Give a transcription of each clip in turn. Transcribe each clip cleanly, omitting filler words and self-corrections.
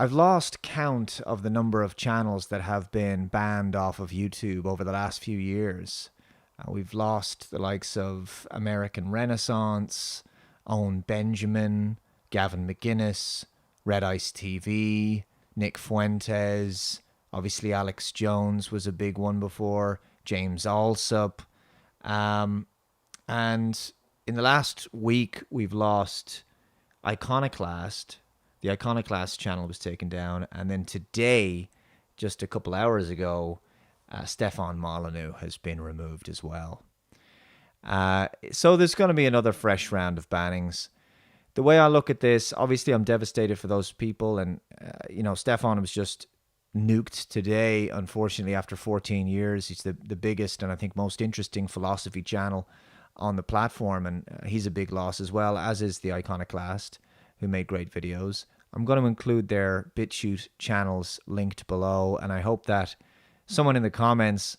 I've lost count of the number of channels that have been banned off of YouTube over the last few years. We've lost the likes of American Renaissance, Owen Benjamin, Gavin McGuinness, Red Ice TV, Nick Fuentes. Obviously, Alex Jones was a big one before. James Alsop. Um, and in the last week, we've lost Iconoclast. The Iconoclast channel was taken down. And then today, just a couple hours ago, Stefan Molyneux has been removed as well. So there's going to be another fresh round of bannings. The way I look at this, obviously I'm devastated for those people. And, Stefan was just nuked today, unfortunately, after 14 years. He's the biggest and I think most interesting philosophy channel on the platform. And he's a big loss as well, as is the Iconoclast, who made great videos. I'm going to include their BitChute channels linked below. And I hope that someone in the comments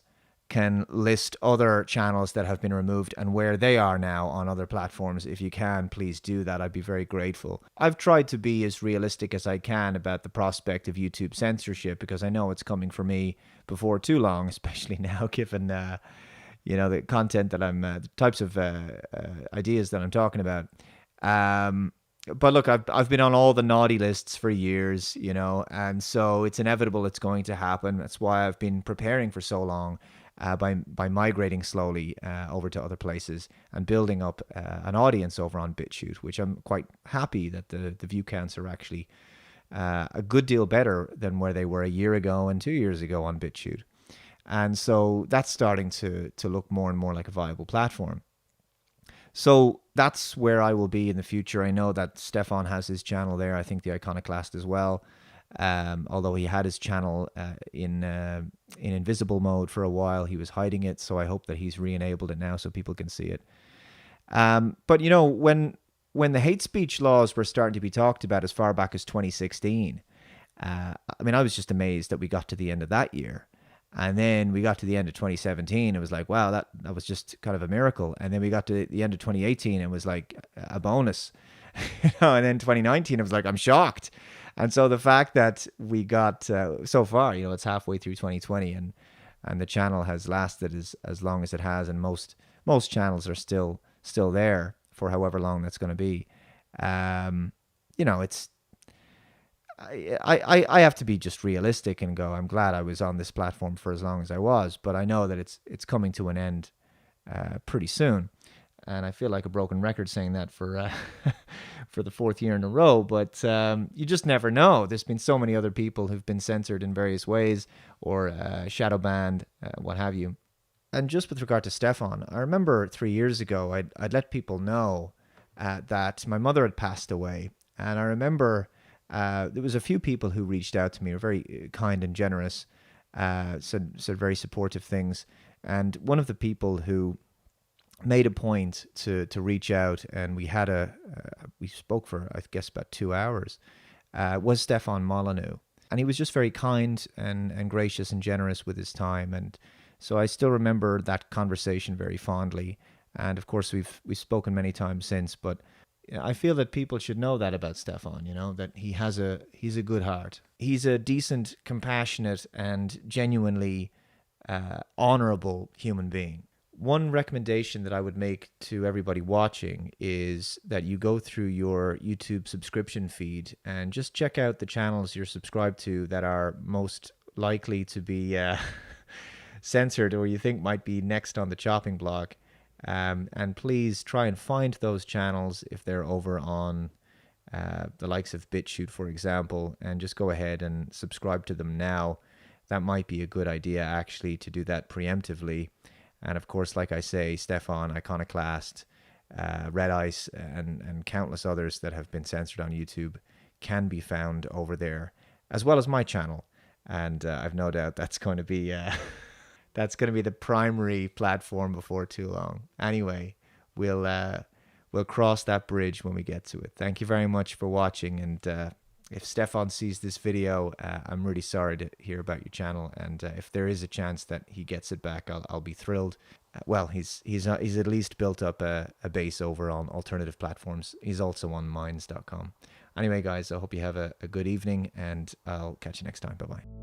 can list other channels that have been removed and where they are now on other platforms. If you can, please do that. I'd be very grateful. I've tried to be as realistic as I can about the prospect of YouTube censorship because I know it's coming for me before too long, especially now given the content that the types of ideas that I'm talking about. But look, I've been on all the naughty lists for years, and so it's inevitable it's going to happen. That's why I've been preparing for so long. By migrating slowly over to other places and building up an audience over on BitChute, which I'm quite happy that the view counts are actually a good deal better than where they were a year ago and 2 years ago on BitChute. And so that's starting to look more and more like a viable platform. So that's where I will be in the future. I know that Stefan has his channel there. I think the Iconoclast as well. Although he had his channel in invisible mode for a while, he was hiding it. So I hope that he's re-enabled it now so people can see it. But when the hate speech laws were starting to be talked about as far back as 2016, I was just amazed that we got to the end of that year. And then we got to the end of 2017. It was like, wow, that was just kind of a miracle. And then we got to the end of 2018. It was like a bonus. And then 2019, it was like, I'm shocked. And so the fact that we got so far, it's halfway through 2020 and the channel has lasted as long as it has. And most channels are still there for however long that's going to be. It's, I have to be just realistic and go, I'm glad I was on this platform for as long as I was, but I know that it's coming to an end pretty soon. And I feel like a broken record saying that for for the fourth year in a row. But you just never know. There's been so many other people who've been censored in various ways or shadow banned, what have you. And just with regard to Stefan, I remember 3 years ago, I'd let people know that my mother had passed away. And I remember there was a few people who reached out to me, were very kind and generous, said very supportive things. And one of the people who made a point to reach out, and we spoke for, I guess, about 2 hours, was Stefan Molyneux. And he was just very kind and gracious and generous with his time. And so I still remember that conversation very fondly. And of course, we've spoken many times since, but I feel that people should know that about Stefan, that he's a good heart. He's a decent, compassionate, and genuinely honorable human being. One recommendation that I would make to everybody watching is that you go through your YouTube subscription feed and just check out the channels you're subscribed to that are most likely to be censored or you think might be next on the chopping block. And please try and find those channels if they're over on the likes of BitChute, for example, and just go ahead and subscribe to them now. That might be a good idea, actually, to do that preemptively. And of course, like I say, Stefan, Iconoclast, Red Ice, and countless others that have been censored on YouTube can be found over there, as well as my channel. And I've no doubt that's going to be the primary platform before too long. Anyway, we'll cross that bridge when we get to it. Thank you very much for watching. And if Stefan sees this video, I'm really sorry to hear about your channel. And if there is a chance that he gets it back, I'll be thrilled. Well, he's at least built up a base over on alternative platforms. He's also on minds.com. Anyway, guys, I hope you have a good evening, and I'll catch you next time. Bye bye.